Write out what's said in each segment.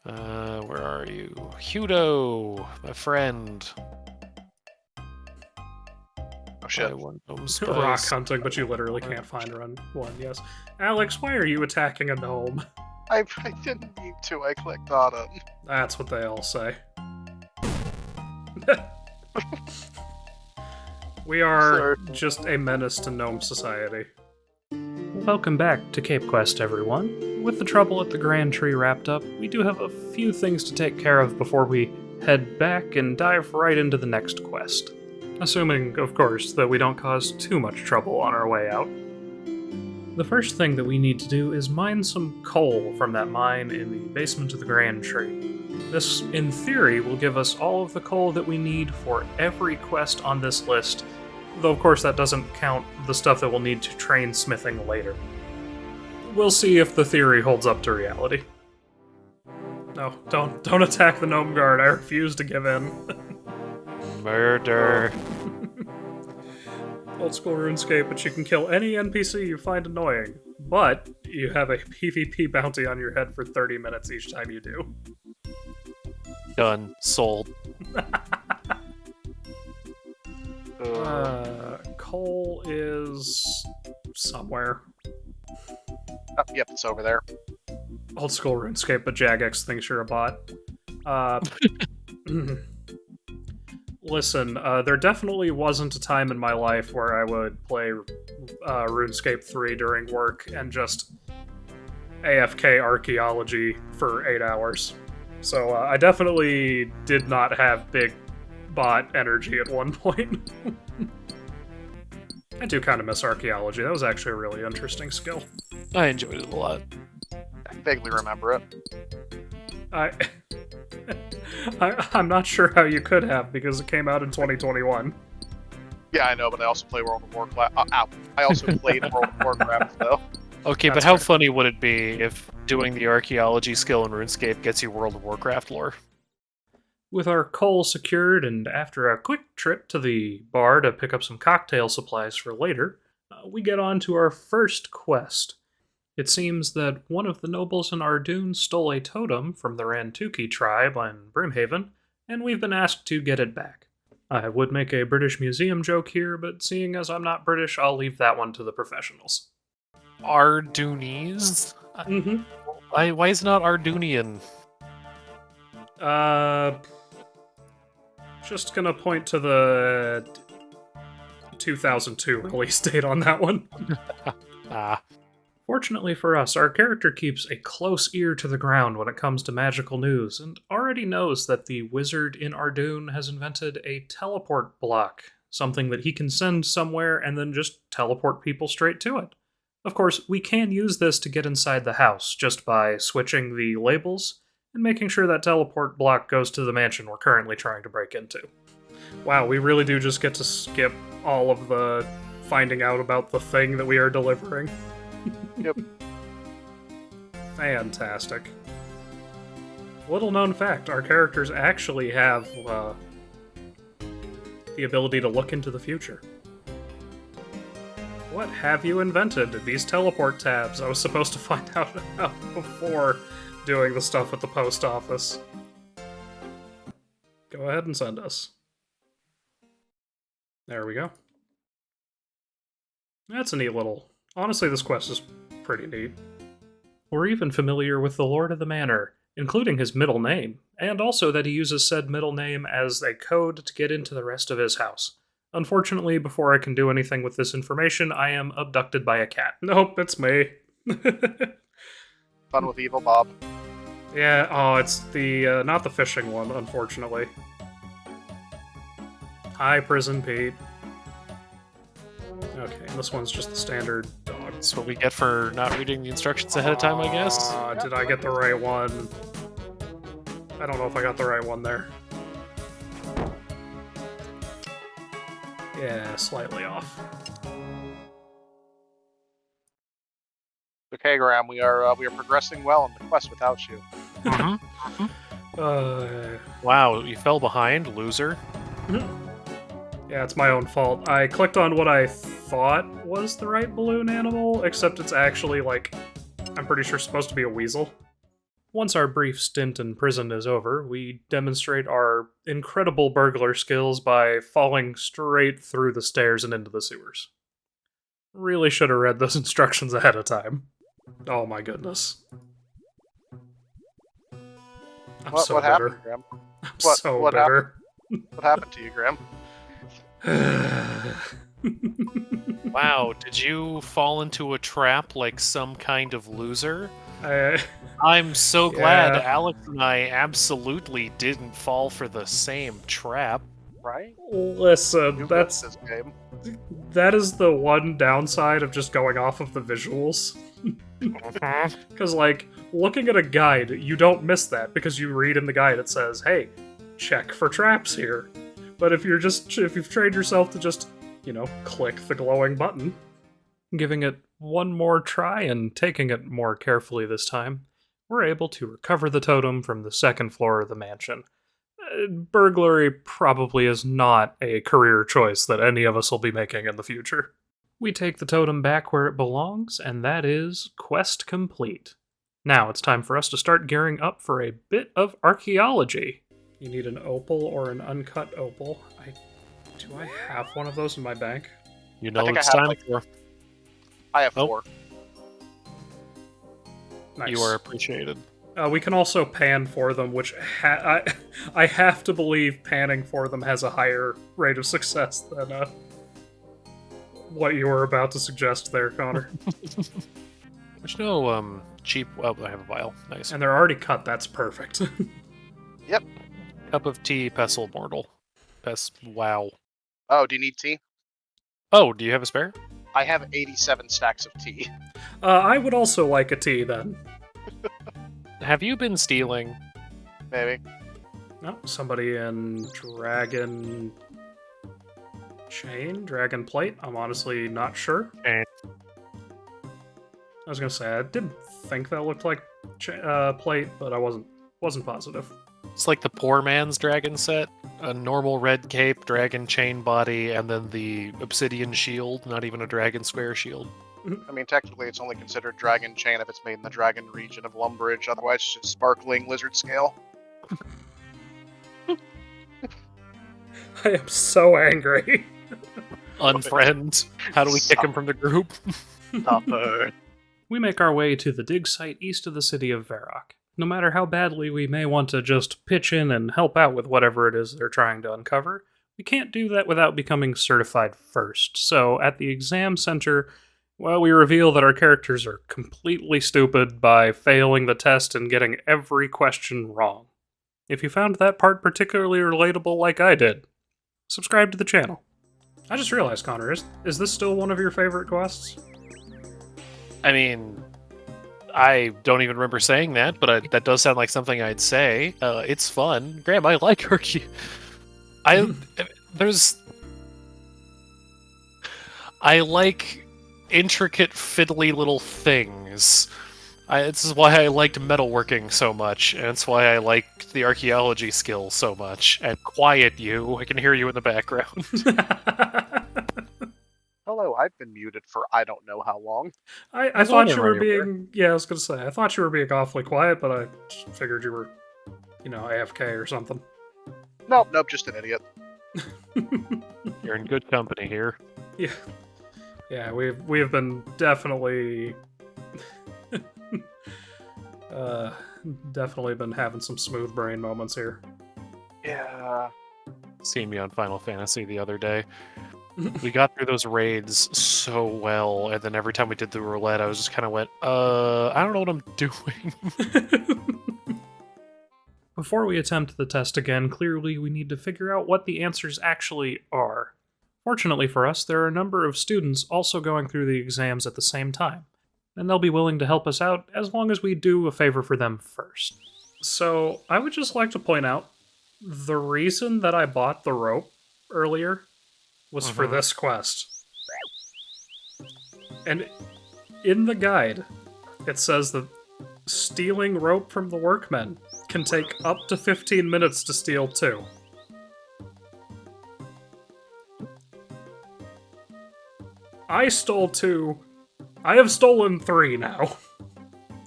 Where are you? Hudo, my friend. Oh shit. I want gnome Rock spice. hunting, but you literally can't find one, yes. Alex, why are you attacking a gnome? I didn't mean to, I clicked on him. That's what they all say. We are just a menace to gnome society. Welcome back to Cape Quest, everyone. With the trouble at the Grand Tree wrapped up, we do have a few things to take care of before we head back and dive right into the next quest. Assuming, of course, that we don't cause too much trouble on our way out. The first thing that we need to do is mine some coal from that mine in the basement of the Grand Tree. This, in theory, will give us all of the coal that we need for every quest on this list, though of course that doesn't count the stuff that we'll need to train smithing later. We'll see if the theory holds up to reality. No, don't attack the gnome guard, I refuse to give in. Murder. Old school RuneScape, but you can kill any NPC you find annoying, but you have a PvP bounty on your head for 30 minutes each time you do. Done. Sold. Coal is somewhere. Oh, yep, it's over there. Old school RuneScape, but Jagex thinks you're a bot. Listen, there definitely wasn't a time in my life where I would play RuneScape 3 during work and just AFK archeology for 8 hours. So I definitely did not have big bot energy at one point. I do kind of miss archaeology. That was actually a really interesting skill. I enjoyed it a lot. I vaguely remember it. I'm not sure how you could have, because it came out in 2021. Yeah, I know, but I also play World of Warcraft. I also played World of Warcraft, though. Okay, That's but how fair. funny would it be if doing the archaeology skill in RuneScape gets you World of Warcraft lore? With our coal secured, and after a quick trip to the bar to pick up some cocktail supplies for later, we get on to our first quest. It seems that one of the nobles in Ardoon stole a totem from the Rantuki tribe in Brimhaven, and we've been asked to get it back. I would make a British Museum joke here, but seeing as I'm not British, I'll leave that one to the professionals. Ardoonese? Mm-hmm. Why is it not Ardoonian? Just gonna point to the 2002 release date on that one. Fortunately for us, our character keeps a close ear to the ground when it comes to magical news, and already knows that the wizard in Ardoon has invented a teleport block, something that he can send somewhere and then just teleport people straight to it. Of course, we can use this to get inside the house, just by switching the labels and making sure that teleport block goes to the mansion we're currently trying to break into. Wow, we really do just get to skip all of the finding out about the thing that we are delivering. Yep. Fantastic. Little known fact, our characters actually have the ability to look into the future. What have you invented? These teleport tabs. I was supposed to find out about before doing the stuff at the post office. Go ahead and send us. There we go. That's a neat little... Honestly, this quest is pretty neat. We're even familiar with the Lord of the Manor, including his middle name, and also that he uses said middle name as a code to get into the rest of his house. Unfortunately, before I can do anything with this information, I am abducted by a cat. Nope, it's me. Fun with Evil Bob. Yeah, oh, it's the, not the fishing one, unfortunately. Hi, Prison Pete. Okay, and this one's just the standard dog. That's what we get for not reading the instructions ahead of time, I guess. Did I get the right one? I don't know if I got the right one there. Yeah, slightly off. Okay, Graham, we are progressing well in the quest without you. Wow, you fell behind, loser. Yeah, it's my own fault. I clicked on what I thought was the right balloon animal, except it's actually, like, I'm pretty sure supposed to be a weasel. Once our brief stint in prison is over, we demonstrate our incredible burglar skills by falling straight through the stairs and into the sewers. Really should have read those instructions ahead of time. Oh my goodness. I'm so What bitter. happened, Graham? I'm What- so what bitter. What happened to you, Graham? Wow, did you fall into a trap like some kind of loser? I, I'm so glad Yeah. Alex and I absolutely didn't fall for the same trap. Right? listen, You that's built this game. that is the one downside of just going off of the visuals. Because, like, looking at a guide, you don't miss that because you read in the guide it says, hey, check for traps here. But if you've trained yourself to just, click the glowing button, giving it one more try and taking it more carefully this time, we're able to recover the totem from the second floor of the mansion. Burglary probably is not a career choice that any of us will be making in the future. We take the totem back where it belongs, and that is quest complete. Now it's time for us to start gearing up for a bit of archaeology. You need an opal or an uncut opal. Do I have one of those in my bank? You know think it's I have time like- for. I have Oh. 4. Nice. You are appreciated. We can also pan for them, which I have to believe panning for them has a higher rate of success than what you were about to suggest there, Connor. There's no cheap. Oh, I have a vial. Nice. And they're already cut. That's perfect. Cup of tea, pestle mortal. Wow. Oh, do you need tea? Oh, do you have a spare? I have 87 stacks of tea. I would also like a tea then. Have you been stealing? Maybe. No, somebody in Dragon Chain? Dragon Plate? I'm honestly not sure. Chain. I was gonna say, I did think that looked like plate, but I wasn't positive. It's like the poor man's dragon set. A normal red cape, dragon chain body, and then the obsidian shield, not even a dragon square shield. I mean, technically, it's only considered dragon chain if it's made in the dragon region of Lumbridge. Otherwise, it's just sparkling lizard scale. I am so angry. Unfriend. How do we kick him from the group? Topper. We make our way to the dig site east of the city of Varrock. No matter how badly we may want to just pitch in and help out with whatever it is they're trying to uncover, we can't do that without becoming certified first. So at the exam center, well, we reveal that our characters are completely stupid by failing the test and getting every question wrong. If you found that part particularly relatable like I did, subscribe to the channel. I just realized, Connor, is this still one of your favorite quests? I mean, I don't even remember saying that, but that does sound like something I'd say. It's fun. Graham, I like Herky. I like intricate, fiddly little things. This is why I liked metalworking so much, and it's why I liked the archaeology skill so much. And quiet you, I can hear you in the background. Hello, I've been muted for I don't know how long. I was thought you wondering were where you being... Yeah, I was going to say, I thought you were being awfully quiet, but I just figured you were, AFK or something. Nope, just an idiot. You're in good company here. Yeah, we have been definitely... definitely been having some smooth brain moments here. Yeah. Seen me on Final Fantasy the other day. We got through those raids so well, and then every time we did the roulette, I was just kind of went, I don't know what I'm doing. Before we attempt the test again, clearly we need to figure out what the answers actually are. Fortunately for us, there are a number of students also going through the exams at the same time, and they'll be willing to help us out as long as we do a favor for them first. So, I would just like to point out, the reason that I bought the rope earlier was for this quest. And in the guide, it says that stealing rope from the workmen can take up to 15 minutes to steal 2. I stole 2. I have stolen 3 now.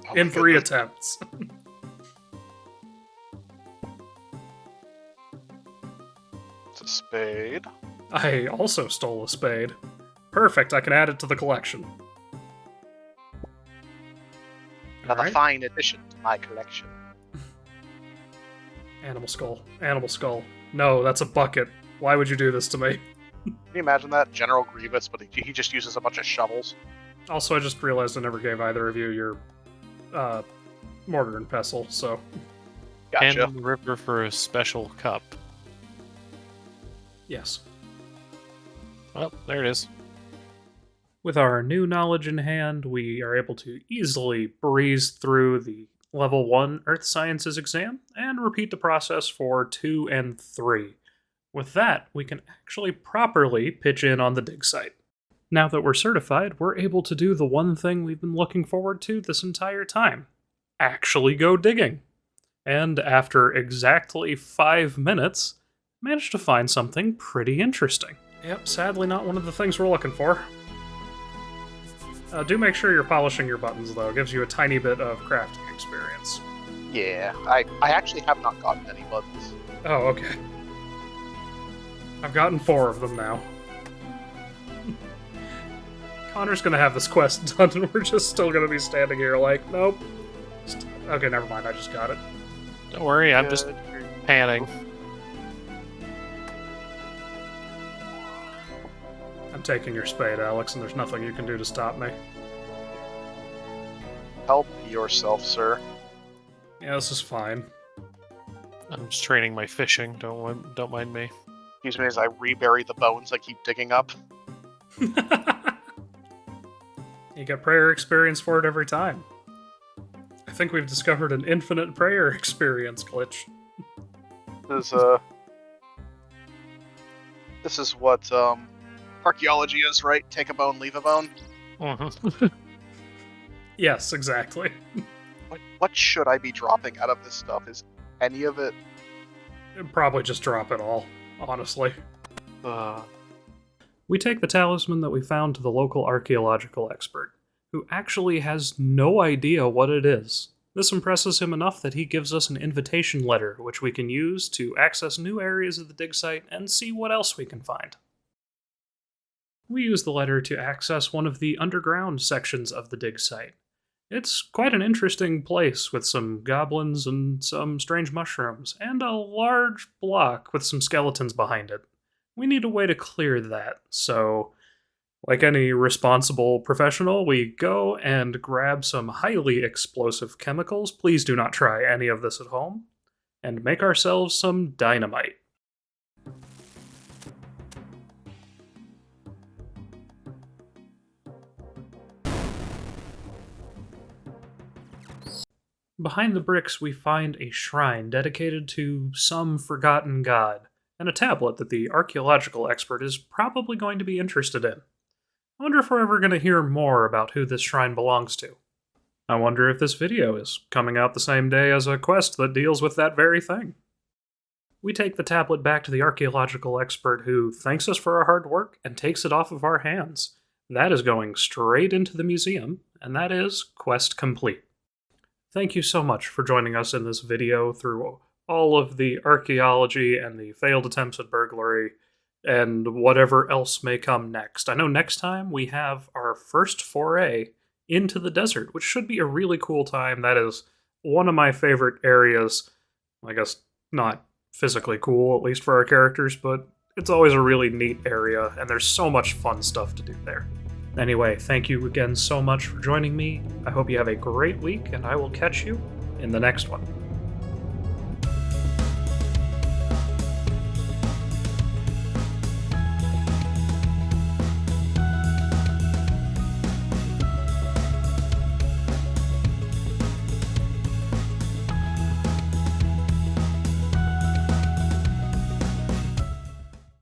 Oh in my 3 goodness. attempts. It's a spade. I also stole a spade. Perfect, I can add it to the collection. Another Alright. fine addition to my collection. Animal skull. Animal skull. No, that's a bucket. Why would you do this to me? Can you imagine that? General Grievous, but he just uses a bunch of shovels. Also, I just realized I never gave either of you your mortar and pestle, so... Gotcha. And the river for a special cup. Yes. Well, there it is. With our new knowledge in hand, we are able to easily breeze through the Level 1 Earth Sciences exam and repeat the process for 2 and 3. With that, we can actually properly pitch in on the dig site. Now that we're certified, we're able to do the one thing we've been looking forward to this entire time. Actually go digging. And after exactly 5 minutes, managed to find something pretty interesting. Yep, sadly not one of the things we're looking for. Do make sure you're polishing your buttons, though. It gives you a tiny bit of crafting experience. Yeah, I actually have not gotten any buttons. Oh, okay. I've gotten 4 of them now. Connor's gonna have this quest done, and we're just still gonna be standing here like, nope. Okay, never mind, I just got it. Don't worry, I'm just panning. I'm taking your spade, Alex, and there's nothing you can do to stop me. Help yourself, sir. Yeah, this is fine. I'm just training my fishing. Don't mind me. Excuse me as I rebury the bones I keep digging up. You get prayer experience for it every time. I think we've discovered an infinite prayer experience glitch. This is what archaeology is, right? Take a bone, leave a bone. Mhm. Yes, exactly. What should I be dropping out of this stuff? Is any of it? Probably just drop it all, honestly. Uh, We take the talisman that we found to the local archaeological expert, who actually has no idea what it is. This impresses him enough that he gives us an invitation letter, which we can use to access new areas of the dig site and see what else we can find. We use the letter to access one of the underground sections of the dig site. It's quite an interesting place with some goblins and some strange mushrooms, and a large block with some skeletons behind it. We need a way to clear that, so, like any responsible professional, we go and grab some highly explosive chemicals. Please do not try any of this at home, and make ourselves some dynamite. Behind the bricks, we find a shrine dedicated to some forgotten god, and a tablet that the archaeological expert is probably going to be interested in. I wonder if we're ever going to hear more about who this shrine belongs to. I wonder if this video is coming out the same day as a quest that deals with that very thing. We take the tablet back to the archaeological expert, who thanks us for our hard work and takes it off of our hands. That is going straight into the museum, and that is quest complete. Thank you so much for joining us in this video through all of the archaeology and the failed attempts at burglary and whatever else may come next. I know next time we have our first foray into the desert, which should be a really cool time. That is one of my favorite areas. I guess not physically cool, at least for our characters, but it's always a really neat area, and there's so much fun stuff to do there. Anyway, thank you again so much for joining me. I hope you have a great week, and I will catch you in the next one.